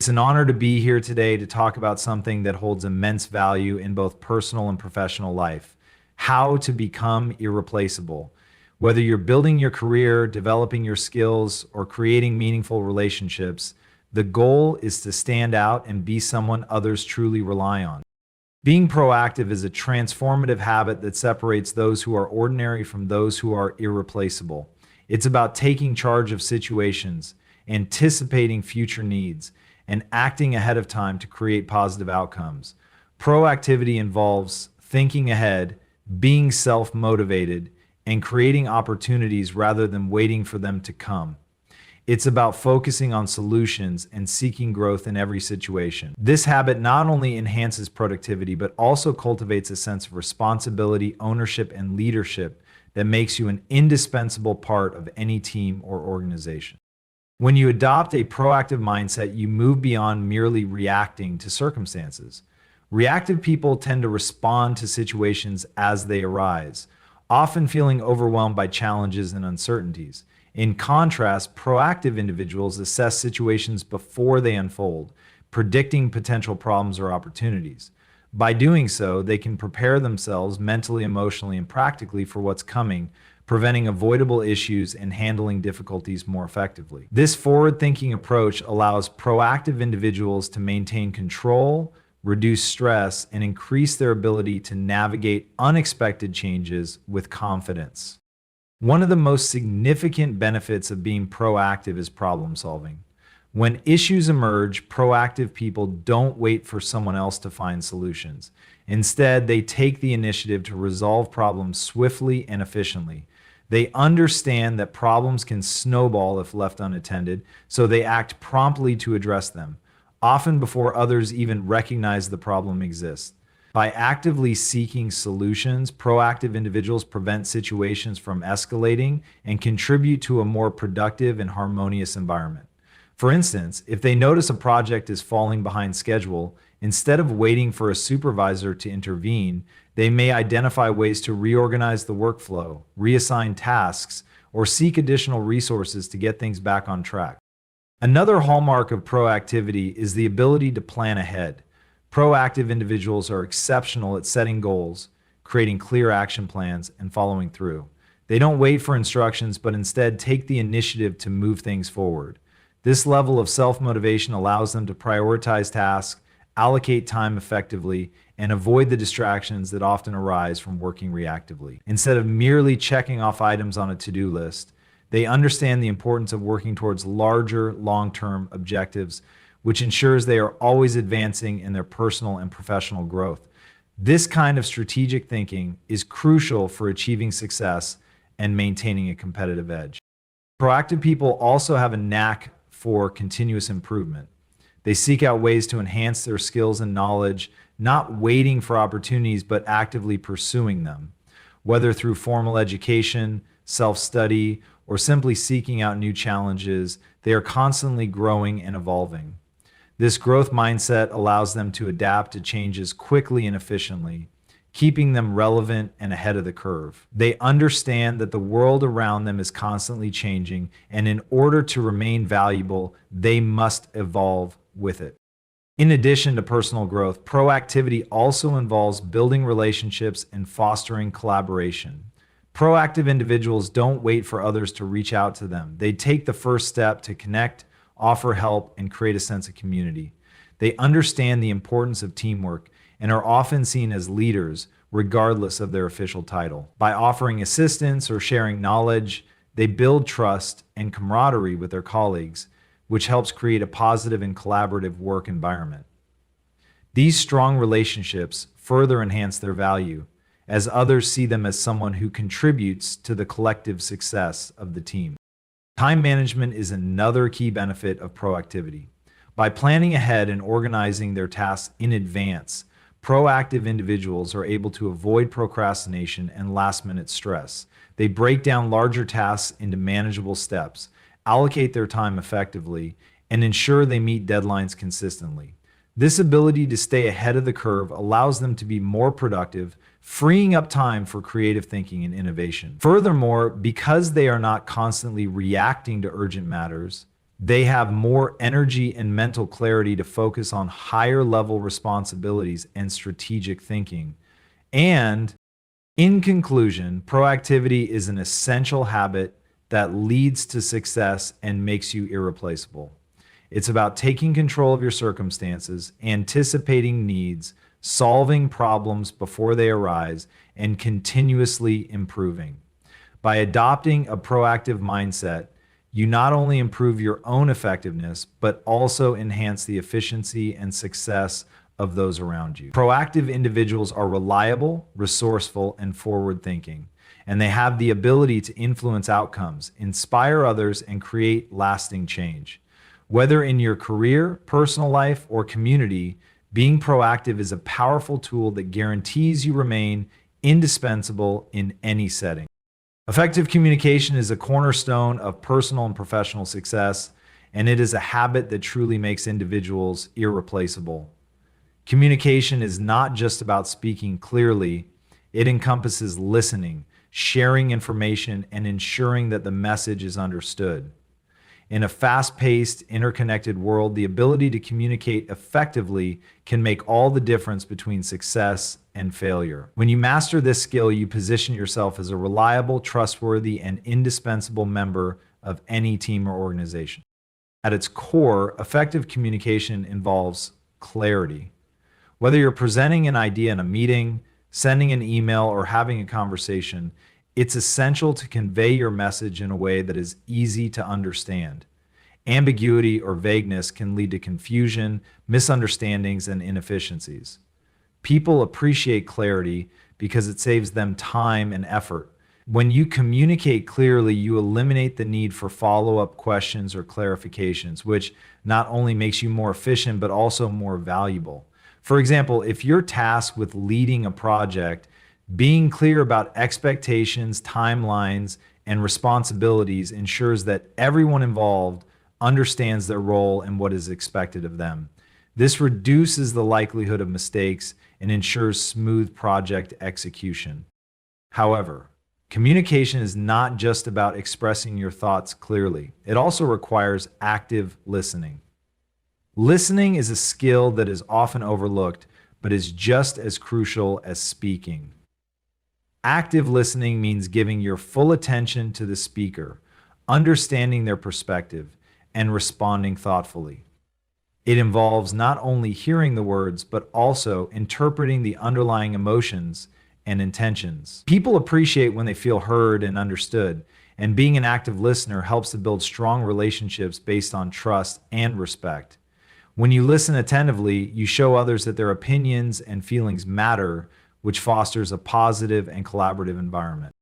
It's an honor to be here today to talk about something that holds immense value in both personal and professional life: how to become irreplaceable. Whether you're building your career, developing your skills, or creating meaningful relationships, the goal is to stand out and be someone others truly rely on. Being proactive is a transformative habit that separates those who are ordinary from those who are irreplaceable. It's about taking charge of situations, anticipating future needs, and acting ahead of time to create positive outcomes. Proactivity involves thinking ahead, being self-motivated, and creating opportunities rather than waiting for them to come. It's about focusing on solutions and seeking growth in every situation. This habit not only enhances productivity, but also cultivates a sense of responsibility, ownership, and leadership that makes you an indispensable part of any team or organization. When you adopt a proactive mindset, you move beyond merely reacting to circumstances. Reactive people tend to respond to situations as they arise, often feeling overwhelmed by challenges and uncertainties. In contrast, proactive individuals assess situations before they unfold, predicting potential problems or opportunities. By doing so, they can prepare themselves mentally, emotionally, and practically for what's coming, preventing avoidable issues and handling difficulties more effectively. This forward-thinking approach allows proactive individuals to maintain control, reduce stress, and increase their ability to navigate unexpected changes with confidence. One of the most significant benefits of being proactive is problem solving. When issues emerge, proactive people don't wait for someone else to find solutions. Instead, they take the initiative to resolve problems swiftly and efficiently. They understand that problems can snowball if left unattended, so they act promptly to address them, often before others even recognize the problem exists. By actively seeking solutions, proactive individuals prevent situations from escalating and contribute to a more productive and harmonious environment. For instance, if they notice a project is falling behind schedule, instead of waiting for a supervisor to intervene, they may identify ways to reorganize the workflow, reassign tasks, or seek additional resources to get things back on track. Another hallmark of proactivity is the ability to plan ahead. Proactive individuals are exceptional at setting goals, creating clear action plans, and following through. They don't wait for instructions, but instead take the initiative to move things forward. This level of self-motivation allows them to prioritize tasks, allocate time effectively, and avoid the distractions that often arise from working reactively. Instead of merely checking off items on a to-do list, they understand the importance of working towards larger, long-term objectives, which ensures they are always advancing in their personal and professional growth. This kind of strategic thinking is crucial for achieving success and maintaining a competitive edge. Proactive people also have a knack for continuous improvement. They seek out ways to enhance their skills and knowledge, not waiting for opportunities, but actively pursuing them. Whether through formal education, self-study, or simply seeking out new challenges, they are constantly growing and evolving. This growth mindset allows them to adapt to changes quickly and efficiently, keeping them relevant and ahead of the curve. They understand that the world around them is constantly changing, and in order to remain valuable, they must evolve with it. In addition to personal growth, proactivity also involves building relationships and fostering collaboration. Proactive individuals don't wait for others to reach out to them. They take the first step to connect, offer help, and create a sense of community. They understand the importance of teamwork and are often seen as leaders, regardless of their official title. By offering assistance or sharing knowledge, they build trust and camaraderie with their colleagues, which helps create a positive and collaborative work environment. These strong relationships further enhance their value, as others see them as someone who contributes to the collective success of the team. Time management is another key benefit of proactivity. By planning ahead and organizing their tasks in advance, proactive individuals are able to avoid procrastination and last-minute stress. They break down larger tasks into manageable steps, allocate their time effectively, and ensure they meet deadlines consistently. This ability to stay ahead of the curve allows them to be more productive, freeing up time for creative thinking and innovation. Furthermore, because they are not constantly reacting to urgent matters, They have more energy and mental clarity to focus on higher level responsibilities and strategic thinking. And in conclusion, proactivity is an essential habit that leads to success and makes you irreplaceable. It's about taking control of your circumstances, anticipating needs, solving problems before they arise, and continuously improving. By adopting a proactive mindset, you not only improve your own effectiveness, but also enhance the efficiency and success of those around you. Proactive individuals are reliable, resourceful, and forward-thinking, and they have the ability to influence outcomes, inspire others, and create lasting change. Whether in your career, personal life, or community, being proactive is a powerful tool that guarantees you remain indispensable in any setting. Effective communication is a cornerstone of personal and professional success, and it is a habit that truly makes individuals irreplaceable. Communication is not just about speaking clearly, it encompasses listening, sharing information, and ensuring that the message is understood. In a fast-paced, interconnected world, the ability to communicate effectively can make all the difference between success and failure. When you master this skill, you position yourself as a reliable, trustworthy, and indispensable member of any team or organization. At its core, effective communication involves clarity. Whether you're presenting an idea in a meeting, sending an email, or having a conversation, it's essential to convey your message in a way that is easy to understand. Ambiguity or vagueness can lead to confusion, misunderstandings, and inefficiencies. People appreciate clarity because it saves them time and effort. When you communicate clearly, you eliminate the need for follow-up questions or clarifications, which not only makes you more efficient, but also more valuable. For example, if you're tasked with leading a project, being clear about expectations, timelines, and responsibilities ensures that everyone involved understands their role and what is expected of them. This reduces the likelihood of mistakes and ensures smooth project execution. However, communication is not just about expressing your thoughts clearly. It also requires active listening. Listening is a skill that is often overlooked, but is just as crucial as speaking. Active listening means giving your full attention to the speaker, understanding their perspective, and responding thoughtfully. It involves not only hearing the words, but also interpreting the underlying emotions and intentions. People appreciate when they feel heard and understood, and being an active listener helps to build strong relationships based on trust and respect. When you listen attentively, you show others that their opinions and feelings matter, which fosters a positive and collaborative environment.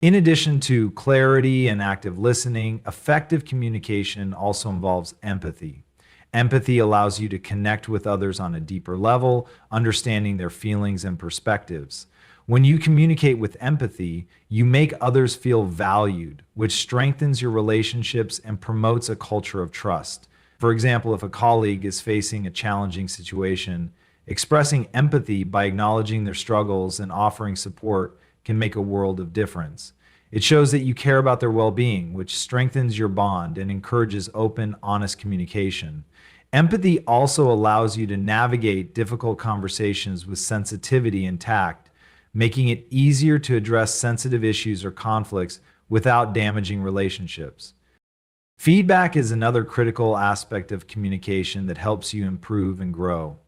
In addition to clarity and active listening, effective communication also involves empathy. Empathy allows you to connect with others on a deeper level, understanding their feelings and perspectives. When you communicate with empathy, you make others feel valued, which strengthens your relationships and promotes a culture of trust. For example, if a colleague is facing a challenging situation, expressing empathy by acknowledging their struggles and offering support can make a world of difference. It shows that you care about their well-being, which strengthens your bond and encourages open, honest communication. Empathy also allows you to navigate difficult conversations with sensitivity and tact, making it easier to address sensitive issues or conflicts without damaging relationships. Feedback is another critical aspect of communication that helps you improve and grow.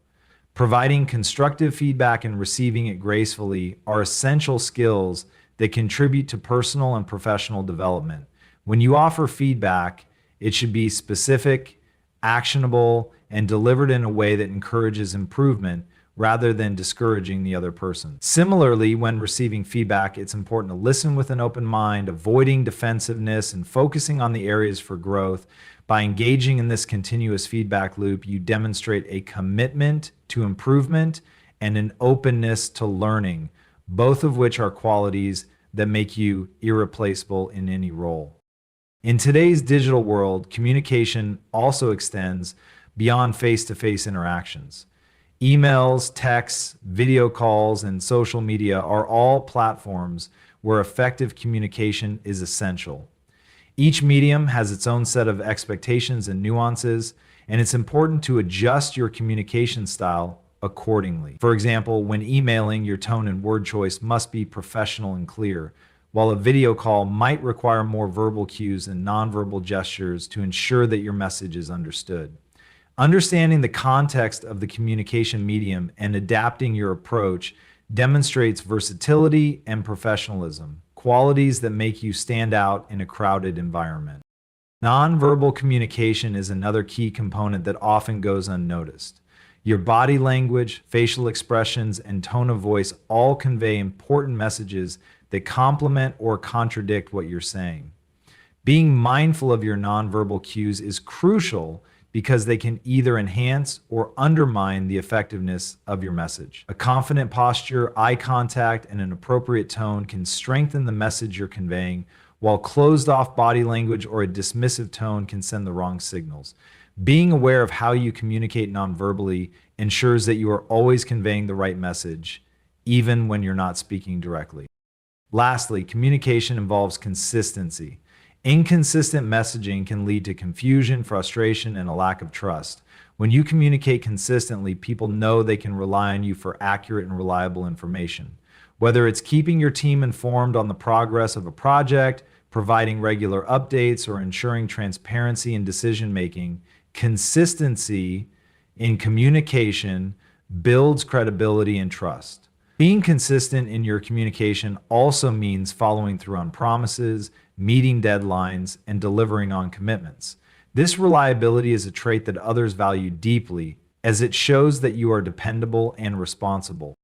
Providing constructive feedback and receiving it gracefully are essential skills that contribute to personal and professional development. When you offer feedback, it should be specific, actionable, and delivered in a way that encourages improvement rather than discouraging the other person. Similarly, when receiving feedback, it's important to listen with an open mind, avoiding defensiveness, and focusing on the areas for growth. By engaging in this continuous feedback loop, you demonstrate a commitment to improvement and an openness to learning, both of which are qualities that make you irreplaceable in any role. In today's digital world, communication also extends beyond face-to-face interactions. Emails, texts, video calls, and social media are all platforms where effective communication is essential. Each medium has its own set of expectations and nuances, and it's important to adjust your communication style accordingly. For example, when emailing, your tone and word choice must be professional and clear, while a video call might require more verbal cues and nonverbal gestures to ensure that your message is understood. Understanding the context of the communication medium and adapting your approach demonstrates versatility and professionalism, qualities that make you stand out in a crowded environment. Nonverbal communication is another key component that often goes unnoticed. Your body language, facial expressions, and tone of voice all convey important messages that complement or contradict what you're saying. Being mindful of your nonverbal cues is crucial because they can either enhance or undermine the effectiveness of your message. A confident posture, eye contact, and an appropriate tone can strengthen the message you're conveying, while closed-off body language or a dismissive tone can send the wrong signals. Being aware of how you communicate nonverbally ensures that you are always conveying the right message, even when you're not speaking directly. Lastly, communication involves consistency. Inconsistent messaging can lead to confusion, frustration, and a lack of trust. When you communicate consistently, people know they can rely on you for accurate and reliable information. Whether it's keeping your team informed on the progress of a project, providing regular updates, or ensuring transparency in decision-making, consistency in communication builds credibility and trust. Being consistent in your communication also means following through on promises, meeting deadlines, and delivering on commitments. This reliability is a trait that others value deeply, as it shows that you are dependable and responsible.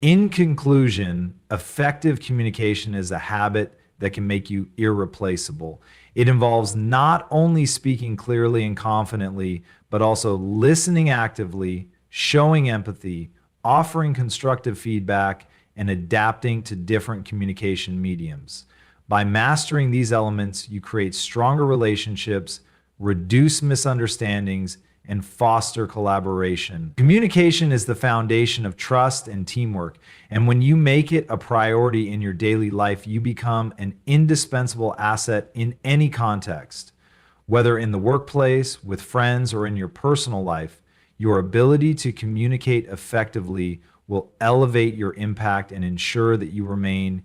In conclusion, effective communication is a habit that can make you irreplaceable. It involves not only speaking clearly and confidently, but also listening actively, showing empathy, offering constructive feedback, and adapting to different communication mediums. By mastering these elements, you create stronger relationships, reduce misunderstandings, and foster collaboration. Communication is the foundation of trust and teamwork, and when you make it a priority in your daily life, you become an indispensable asset in any context. Whether in the workplace, with friends, or in your personal life, your ability to communicate effectively will elevate your impact and ensure that you remain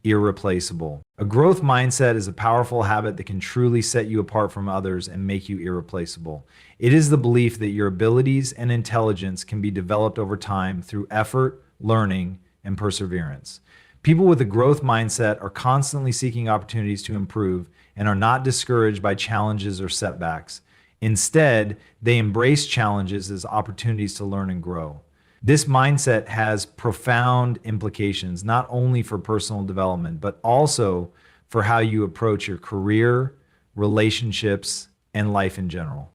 irreplaceable. A growth mindset is a powerful habit that can truly set you apart from others and make you irreplaceable. It is the belief that your abilities and intelligence can be developed over time through effort, learning, and perseverance. People with a growth mindset are constantly seeking opportunities to improve and are not discouraged by challenges or setbacks. Instead, they embrace challenges as opportunities to learn and grow. This mindset has profound implications, not only for personal development, but also for how you approach your career, relationships, and life in general.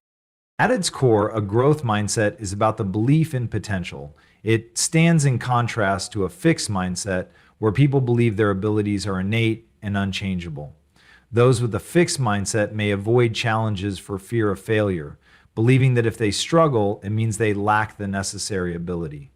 At its core, a growth mindset is about the belief in potential. It stands in contrast to a fixed mindset where people believe their abilities are innate and unchangeable. Those with a fixed mindset may avoid challenges for fear of failure, believing that if they struggle, it means they lack the necessary ability.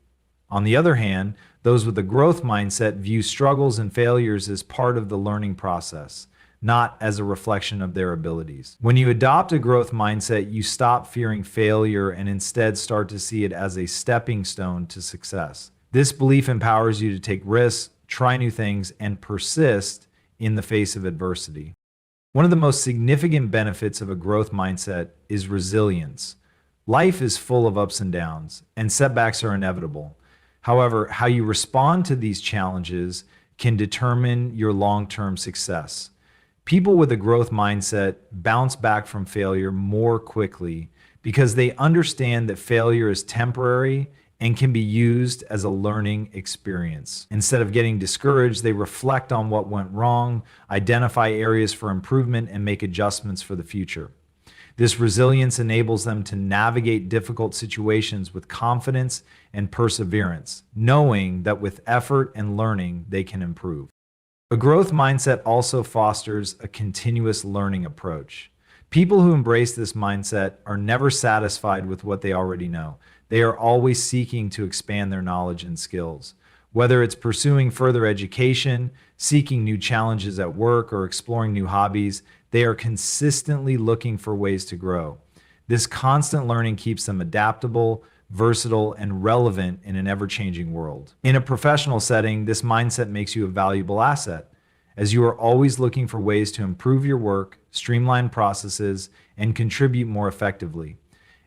On the other hand, those with a growth mindset view struggles and failures as part of the learning process, not as a reflection of their abilities. When you adopt a growth mindset, you stop fearing failure and instead start to see it as a stepping stone to success. This belief empowers you to take risks, try new things, and persist in the face of adversity. One of the most significant benefits of a growth mindset is resilience. Life is full of ups and downs, and setbacks are inevitable. However, how you respond to these challenges can determine your long-term success. People with a growth mindset bounce back from failure more quickly because they understand that failure is temporary and can be used as a learning experience. Instead of getting discouraged, they reflect on what went wrong, identify areas for improvement, and make adjustments for the future. This resilience enables them to navigate difficult situations with confidence and perseverance, knowing that with effort and learning, they can improve. A growth mindset also fosters a continuous learning approach. People who embrace this mindset are never satisfied with what they already know. They are always seeking to expand their knowledge and skills. Whether it's pursuing further education, seeking new challenges at work, or exploring new hobbies, They are consistently looking for ways to grow. This constant learning keeps them adaptable, versatile, and relevant in an ever-changing world. In a professional setting, this mindset makes you a valuable asset, as you are always looking for ways to improve your work, streamline processes, and contribute more effectively.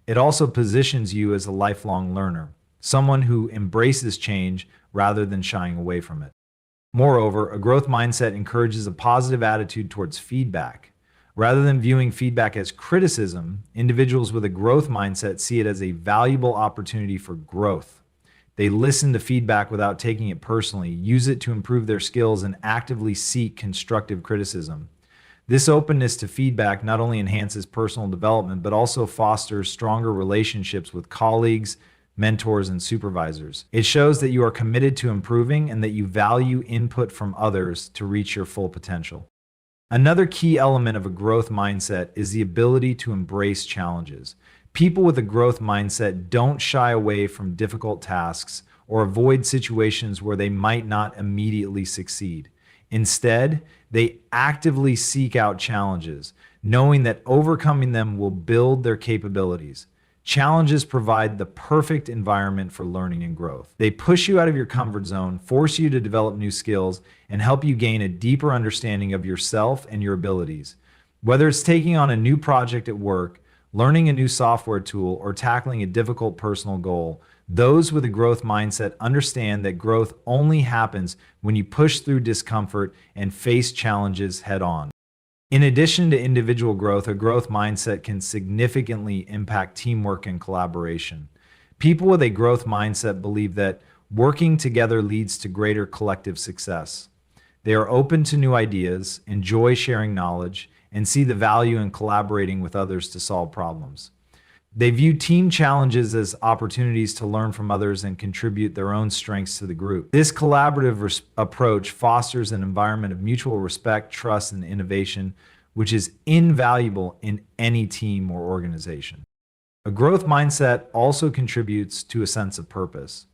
It also positions you as a lifelong learner, someone who embraces change rather than shying away from it. Moreover, a growth mindset encourages a positive attitude towards feedback. Rather than viewing feedback as criticism, individuals with a growth mindset see it as a valuable opportunity for growth. They listen to feedback without taking it personally, use it to improve their skills, and actively seek constructive criticism. This openness to feedback not only enhances personal development, but also fosters stronger relationships with colleagues, mentors, and supervisors. It shows that you are committed to improving and that you value input from others to reach your full potential. Another key element of a growth mindset is the ability to embrace challenges. People with a growth mindset don't shy away from difficult tasks or avoid situations where they might not immediately succeed. Instead, they actively seek out challenges, knowing that overcoming them will build their capabilities. Challenges provide the perfect environment for learning and growth. They push you out of your comfort zone, force you to develop new skills, and help you gain a deeper understanding of yourself and your abilities. Whether it's taking on a new project at work, learning a new software tool, or tackling a difficult personal goal, those with a growth mindset understand that growth only happens when you push through discomfort and face challenges head on. In addition to individual growth, a growth mindset can significantly impact teamwork and collaboration. People with a growth mindset believe that working together leads to greater collective success. They are open to new ideas, enjoy sharing knowledge, and see the value in collaborating with others to solve problems. They view team challenges as opportunities to learn from others and contribute their own strengths to the group. This collaborative approach fosters an environment of mutual respect, trust, and innovation, which is invaluable in any team or organization. A growth mindset also contributes to a sense of purpose.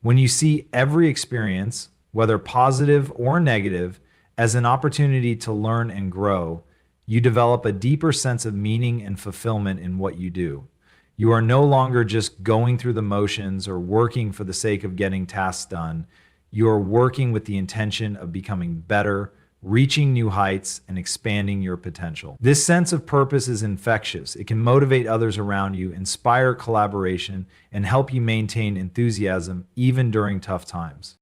When you see every experience, whether positive or negative, as an opportunity to learn and grow, you develop a deeper sense of meaning and fulfillment in what you do. You are no longer just going through the motions or working for the sake of getting tasks done. You are working with the intention of becoming better, reaching new heights, and expanding your potential. This sense of purpose is infectious. It can motivate others around you, inspire collaboration, and help you maintain enthusiasm even during tough times.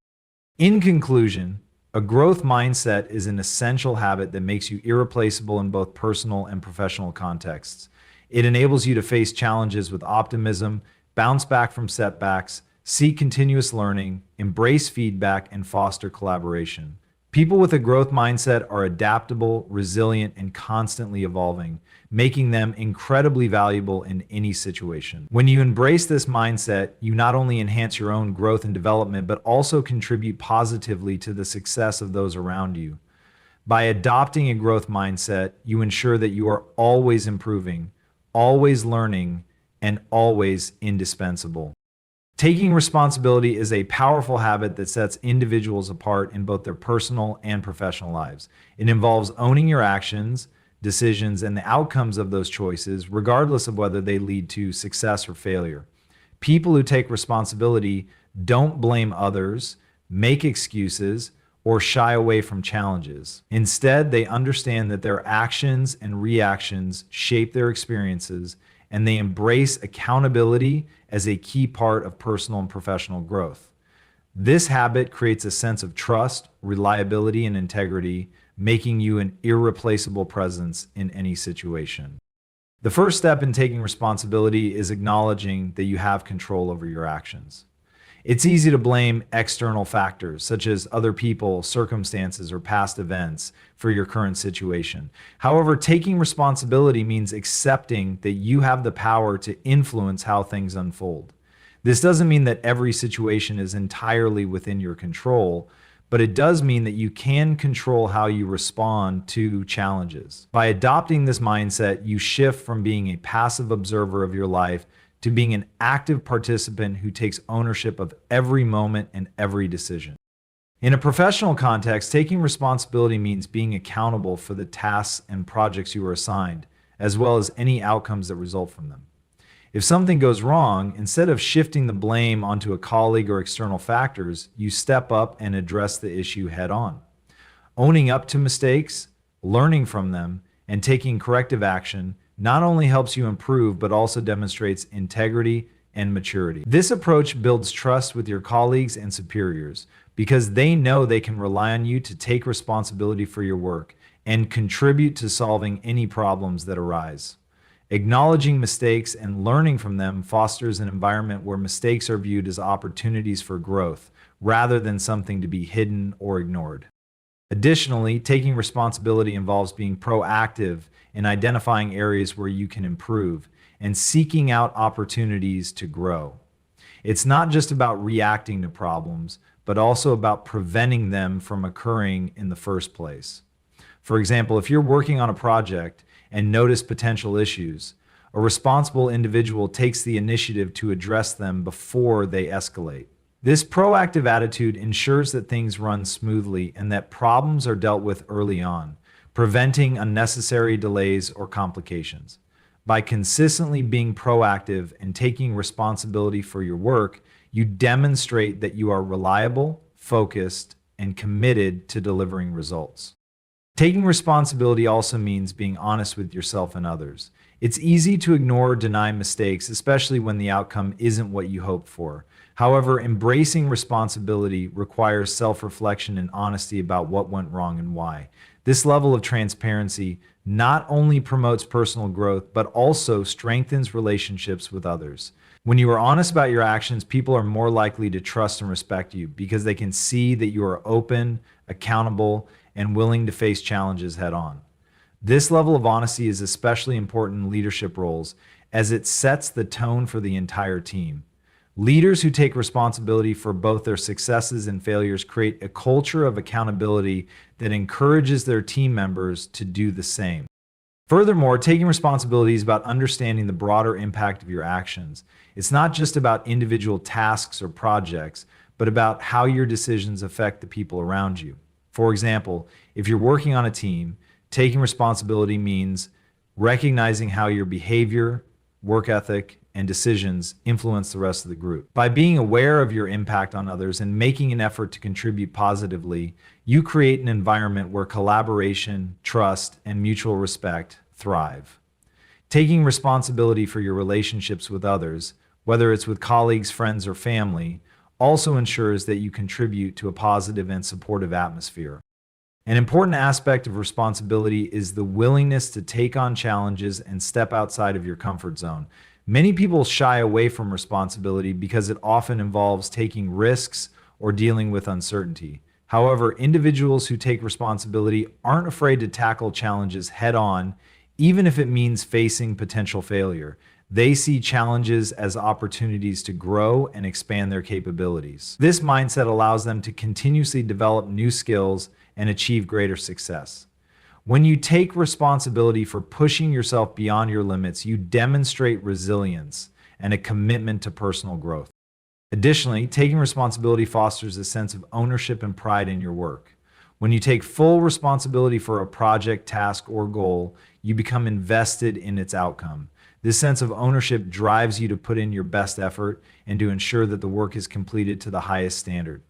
In conclusion, a growth mindset is an essential habit that makes you irreplaceable in both personal and professional contexts. It enables you to face challenges with optimism, bounce back from setbacks, seek continuous learning, embrace feedback, and foster collaboration. People with a growth mindset are adaptable, resilient, and constantly evolving, making them incredibly valuable in any situation. When you embrace this mindset, you not only enhance your own growth and development, but also contribute positively to the success of those around you. By adopting a growth mindset, you ensure that you are always improving, always learning, and always indispensable. Taking responsibility is a powerful habit that sets individuals apart in both their personal and professional lives. It involves owning your actions, decisions, and the outcomes of those choices, regardless of whether they lead to success or failure. People who take responsibility don't blame others, make excuses, or shy away from challenges. Instead, they understand that their actions and reactions shape their experiences, and they embrace accountability as a key part of personal and professional growth. This habit creates a sense of trust, reliability, and integrity, making you an irreplaceable presence in any situation. The first step in taking responsibility is acknowledging that you have control over your actions. It's easy to blame external factors such as other people, circumstances, or past events for your current situation. However, taking responsibility means accepting that you have the power to influence how things unfold. This doesn't mean that every situation is entirely within your control, but it does mean that you can control how you respond to challenges. By adopting this mindset, you shift from being a passive observer of your life to being an active participant who takes ownership of every moment and every decision. In a professional context, taking responsibility means being accountable for the tasks and projects you are assigned, as well as any outcomes that result from them. If something goes wrong, instead of shifting the blame onto a colleague or external factors, you step up and address the issue head on. Owning up to mistakes, learning from them, and taking corrective action not only helps you improve, but also demonstrates integrity and maturity. This approach builds trust with your colleagues and superiors because they know they can rely on you to take responsibility for your work and contribute to solving any problems that arise. Acknowledging mistakes and learning from them fosters an environment where mistakes are viewed as opportunities for growth rather than something to be hidden or ignored. Additionally, taking responsibility involves being proactive in identifying areas where you can improve and seeking out opportunities to grow. It's not just about reacting to problems, but also about preventing them from occurring in the first place. For example, if you're working on a project and notice potential issues, a responsible individual takes the initiative to address them before they escalate. This proactive attitude ensures that things run smoothly and that problems are dealt with early on, preventing unnecessary delays or complications. By consistently being proactive and taking responsibility for your work, you demonstrate that you are reliable, focused, and committed to delivering results. Taking responsibility also means being honest with yourself and others. It's easy to ignore or deny mistakes, especially when the outcome isn't what you hoped for. However, embracing responsibility requires self-reflection and honesty about what went wrong and why. This level of transparency not only promotes personal growth, but also strengthens relationships with others. When you are honest about your actions, people are more likely to trust and respect you because they can see that you are open, accountable, and willing to face challenges head on. This level of honesty is especially important in leadership roles as it sets the tone for the entire team. Leaders who take responsibility for both their successes and failures create a culture of accountability that encourages their team members to do the same. Furthermore, taking responsibility is about understanding the broader impact of your actions. It's not just about individual tasks or projects, but about how your decisions affect the people around you. For example, if you're working on a team, taking responsibility means recognizing how your behavior, work ethic, and decisions influence the rest of the group. By being aware of your impact on others and making an effort to contribute positively, you create an environment where collaboration, trust, and mutual respect thrive. Taking responsibility for your relationships with others, whether it's with colleagues, friends, or family, also ensures that you contribute to a positive and supportive atmosphere. An important aspect of responsibility is the willingness to take on challenges and step outside of your comfort zone. Many people shy away from responsibility because it often involves taking risks or dealing with uncertainty. However, individuals who take responsibility aren't afraid to tackle challenges head on, even if it means facing potential failure. They see challenges as opportunities to grow and expand their capabilities. This mindset allows them to continuously develop new skills and achieve greater success. When you take responsibility for pushing yourself beyond your limits, you demonstrate resilience and a commitment to personal growth. Additionally, taking responsibility fosters a sense of ownership and pride in your work. When you take full responsibility for a project, task, or goal, you become invested in its outcome. This sense of ownership drives you to put in your best effort and to ensure that the work is completed to the highest standard.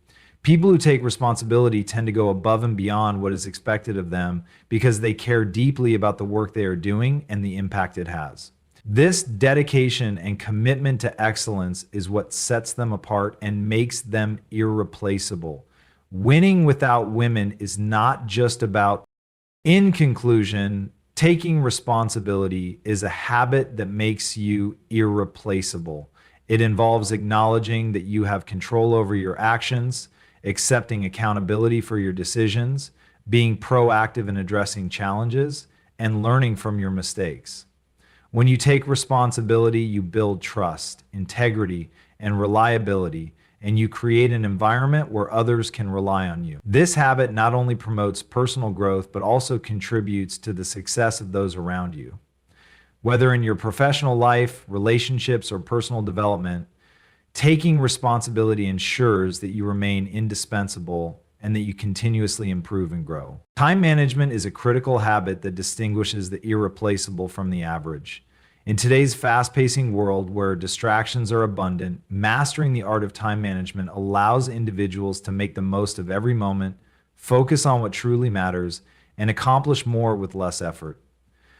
People who take responsibility tend to go above and beyond what is expected of them because they care deeply about the work they are doing and the impact it has. This dedication and commitment to excellence is what sets them apart and makes them irreplaceable. Winning without women is not just about. In conclusion, taking responsibility is a habit that makes you irreplaceable. It involves acknowledging that you have control over your actions, accepting accountability for your decisions, being proactive in addressing challenges, and learning from your mistakes. When you take responsibility, you build trust, integrity, and reliability, and you create an environment where others can rely on you. This habit not only promotes personal growth, but also contributes to the success of those around you. Whether in your professional life, relationships, or personal development, taking responsibility ensures that you remain indispensable and that you continuously improve and grow. Time management is a critical habit that distinguishes the irreplaceable from the average. In today's fast-pacing world where distractions are abundant, mastering the art of time management allows individuals to make the most of every moment, focus on what truly matters, and accomplish more with less effort.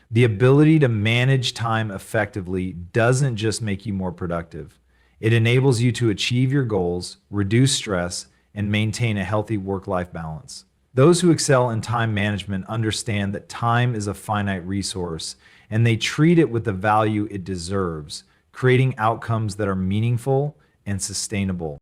The ability to manage time effectively doesn't just make you more productive. It enables you to achieve your goals, reduce stress, and maintain a healthy work-life balance. Those who excel in time management understand that time is a finite resource, and they treat it with the value it deserves, creating outcomes that are meaningful and sustainable.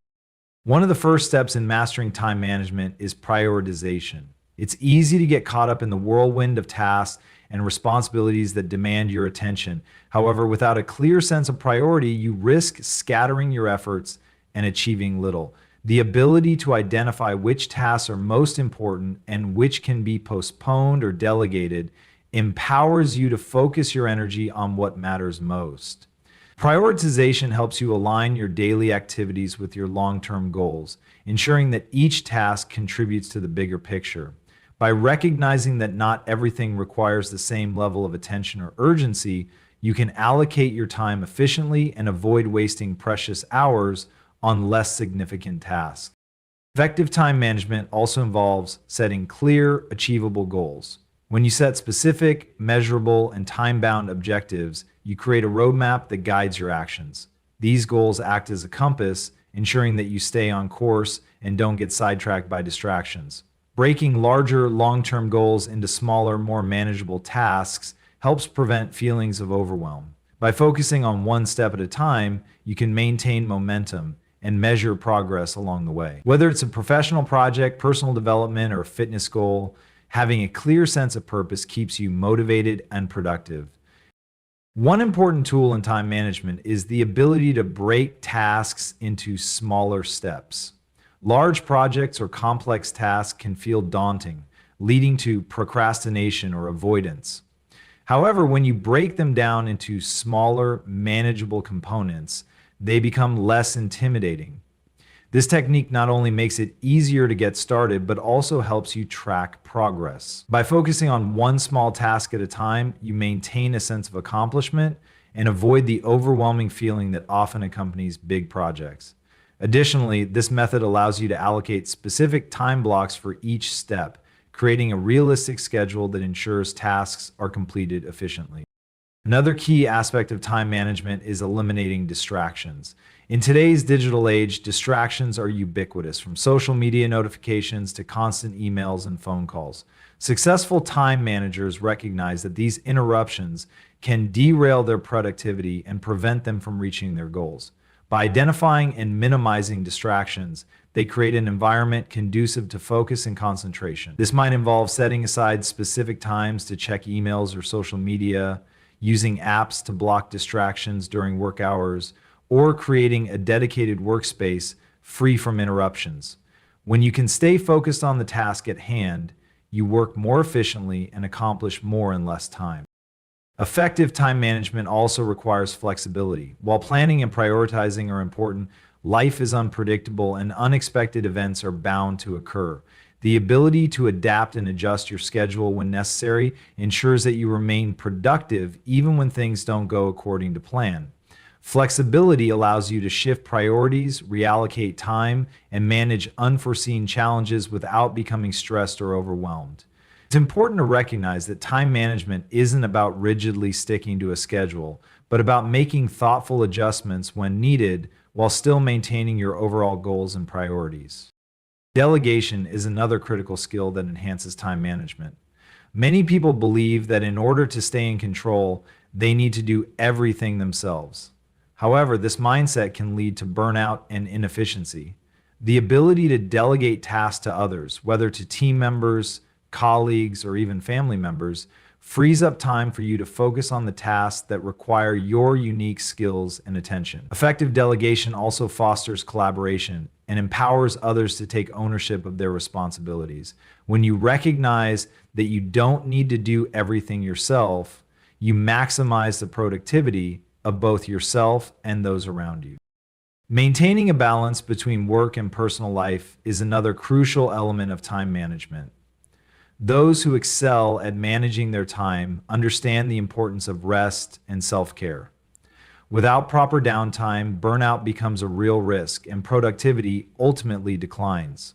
One of the first steps in mastering time management is prioritization. It's easy to get caught up in the whirlwind of tasks and responsibilities that demand your attention. However, without a clear sense of priority, you risk scattering your efforts and achieving little. The ability to identify which tasks are most important and which can be postponed or delegated empowers you to focus your energy on what matters most. Prioritization helps you align your daily activities with your long-term goals, ensuring that each task contributes to the bigger picture. By recognizing that not everything requires the same level of attention or urgency, you can allocate your time efficiently and avoid wasting precious hours on less significant tasks. Effective time management also involves setting clear, achievable goals. When you set specific, measurable, and time-bound objectives, you create a roadmap that guides your actions. These goals act as a compass, ensuring that you stay on course and don't get sidetracked by distractions. Breaking larger, long-term goals into smaller, more manageable tasks helps prevent feelings of overwhelm. By focusing on one step at a time, you can maintain momentum and measure progress along the way. Whether it's a professional project, personal development, or a fitness goal, having a clear sense of purpose keeps you motivated and productive. One important tool in time management is the ability to break tasks into smaller steps. Large projects or complex tasks can feel daunting, leading to procrastination or avoidance. However, when you break them down into smaller, manageable components, they become less intimidating. This technique not only makes it easier to get started, but also helps you track progress. By focusing on one small task at a time, you maintain a sense of accomplishment and avoid the overwhelming feeling that often accompanies big projects. Additionally, this method allows you to allocate specific time blocks for each step, creating a realistic schedule that ensures tasks are completed efficiently. Another key aspect of time management is eliminating distractions. In today's digital age, distractions are ubiquitous, from social media notifications to constant emails and phone calls. Successful time managers recognize that these interruptions can derail their productivity and prevent them from reaching their goals. By identifying and minimizing distractions, they create an environment conducive to focus and concentration. This might involve setting aside specific times to check emails or social media, using apps to block distractions during work hours, or creating a dedicated workspace free from interruptions. When you can stay focused on the task at hand, you work more efficiently and accomplish more in less time. Effective time management also requires flexibility. While planning and prioritizing are important, life is unpredictable and unexpected events are bound to occur. The ability to adapt and adjust your schedule when necessary ensures that you remain productive even when things don't go according to plan. Flexibility allows you to shift priorities, reallocate time, and manage unforeseen challenges without becoming stressed or overwhelmed. It's important to recognize that time management isn't about rigidly sticking to a schedule, but about making thoughtful adjustments when needed while still maintaining your overall goals and priorities. Delegation is another critical skill that enhances time management. Many people believe that in order to stay in control, they need to do everything themselves. However, this mindset can lead to burnout and inefficiency. The ability to delegate tasks to others, whether to team members, colleagues, or even family members, frees up time for you to focus on the tasks that require your unique skills and attention. Effective delegation also fosters collaboration and empowers others to take ownership of their responsibilities. When you recognize that you don't need to do everything yourself, you maximize the productivity of both yourself and those around you. Maintaining a balance between work and personal life is another crucial element of time management. Those who excel at managing their time understand the importance of rest and self-care. Without proper downtime, burnout becomes a real risk and productivity ultimately declines.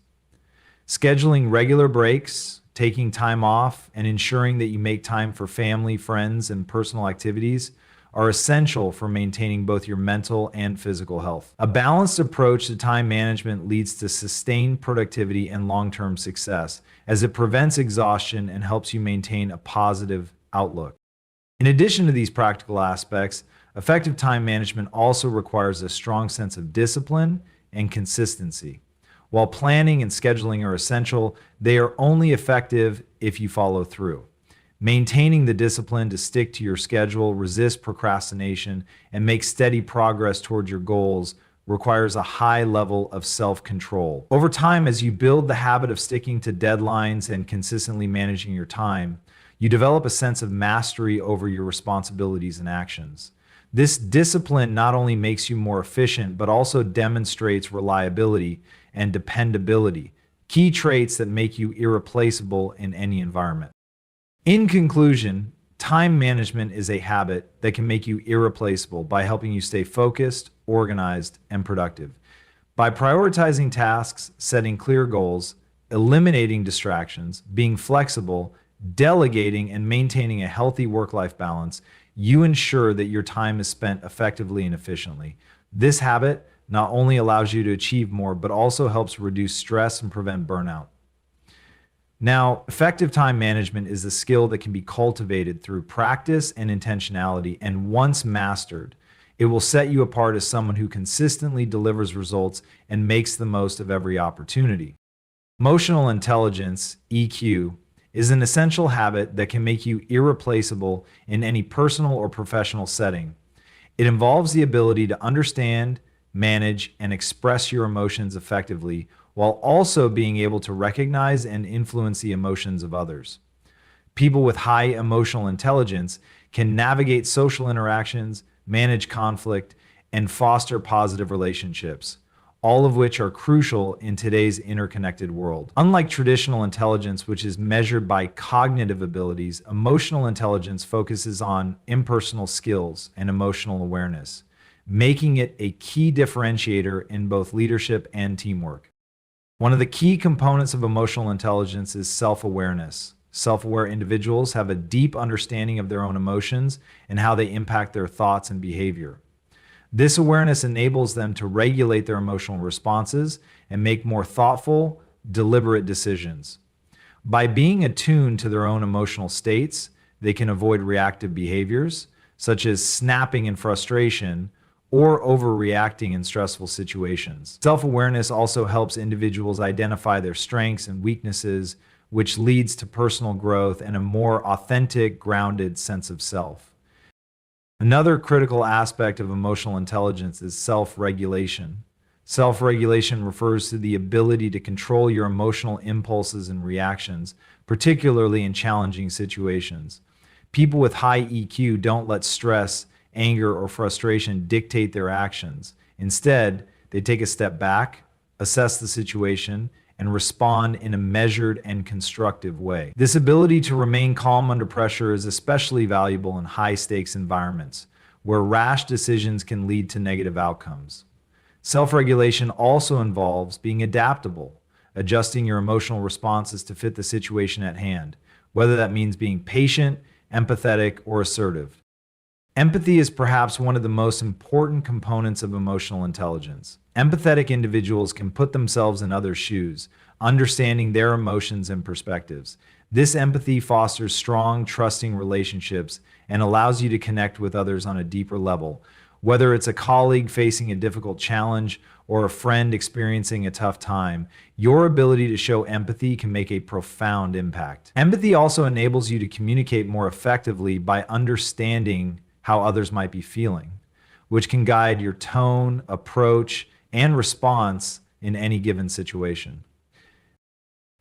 Scheduling regular breaks, taking time off, and ensuring that you make time for family, friends, and personal activities are essential for maintaining both your mental and physical health. A balanced approach to time management leads to sustained productivity and long-term success, as it prevents exhaustion and helps you maintain a positive outlook. In addition to these practical aspects, effective time management also requires a strong sense of discipline and consistency. While planning and scheduling are essential, they are only effective if you follow through. Maintaining the discipline to stick to your schedule, resist procrastination, and make steady progress toward your goals requires a high level of self-control. Over time, as you build the habit of sticking to deadlines and consistently managing your time, you develop a sense of mastery over your responsibilities and actions. This discipline not only makes you more efficient, but also demonstrates reliability and dependability, key traits that make you irreplaceable in any environment. In conclusion, time management is a habit that can make you irreplaceable by helping you stay focused, organized, and productive. By prioritizing tasks, setting clear goals, eliminating distractions, being flexible, delegating, and maintaining a healthy work-life balance, you ensure that your time is spent effectively and efficiently. This habit not only allows you to achieve more, but also helps reduce stress and prevent burnout. Now, effective time management is a skill that can be cultivated through practice and intentionality, and once mastered, it will set you apart as someone who consistently delivers results and makes the most of every opportunity. Emotional intelligence, EQ, is an essential habit that can make you irreplaceable in any personal or professional setting. It involves the ability to understand, manage, and express your emotions effectively, while also being able to recognize and influence the emotions of others. People with high emotional intelligence can navigate social interactions, manage conflict, and foster positive relationships, all of which are crucial in today's interconnected world. Unlike traditional intelligence, which is measured by cognitive abilities, emotional intelligence focuses on impersonal skills and emotional awareness, making it a key differentiator in both leadership and teamwork. One of the key components of emotional intelligence is self-awareness. Self-aware individuals have a deep understanding of their own emotions and how they impact their thoughts and behavior. This awareness enables them to regulate their emotional responses and make more thoughtful, deliberate decisions. By being attuned to their own emotional states, they can avoid reactive behaviors, such as snapping in frustration or overreacting in stressful situations. Self-awareness also helps individuals identify their strengths and weaknesses, which leads to personal growth and a more authentic, grounded sense of self. Another critical aspect of emotional intelligence is self-regulation. Self-regulation refers to the ability to control your emotional impulses and reactions, particularly in challenging situations. People with high EQ don't let stress, anger, or frustration dictate their actions. Instead, they take a step back, assess the situation, and respond in a measured and constructive way. This ability to remain calm under pressure is especially valuable in high-stakes environments, where rash decisions can lead to negative outcomes. Self-regulation also involves being adaptable, adjusting your emotional responses to fit the situation at hand, whether that means being patient, empathetic, or assertive. Empathy is perhaps one of the most important components of emotional intelligence. Empathetic individuals can put themselves in others' shoes, understanding their emotions and perspectives. This empathy fosters strong, trusting relationships and allows you to connect with others on a deeper level. Whether it's a colleague facing a difficult challenge or a friend experiencing a tough time, your ability to show empathy can make a profound impact. Empathy also enables you to communicate more effectively by understanding how others might be feeling, which can guide your tone, approach, and response in any given situation.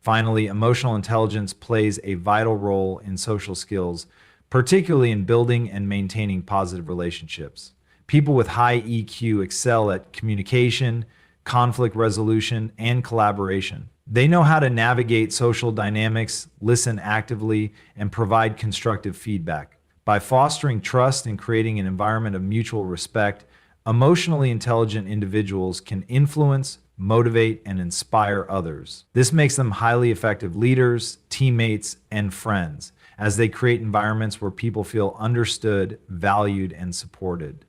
Finally, emotional intelligence plays a vital role in social skills, particularly in building and maintaining positive relationships. People with high EQ excel at communication, conflict resolution, and collaboration. They know how to navigate social dynamics, listen actively, and provide constructive feedback. By fostering trust and creating an environment of mutual respect, emotionally intelligent individuals can influence, motivate, and inspire others. This makes them highly effective leaders, teammates, and friends, as they create environments where people feel understood, valued, and supported.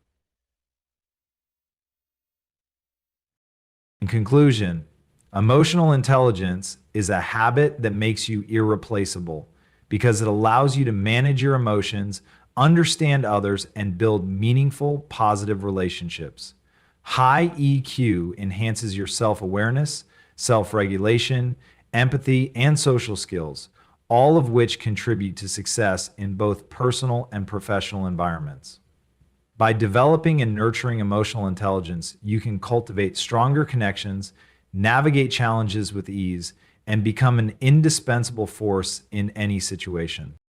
In conclusion, emotional intelligence is a habit that makes you irreplaceable because it allows you to manage your emotions, understand others, and build meaningful, positive relationships. High EQ enhances your self awareness, self regulation, empathy, and social skills, all of which contribute to success in both personal and professional environments. By developing and nurturing emotional intelligence, you can cultivate stronger connections, navigate challenges with ease, and become an indispensable force in any situation.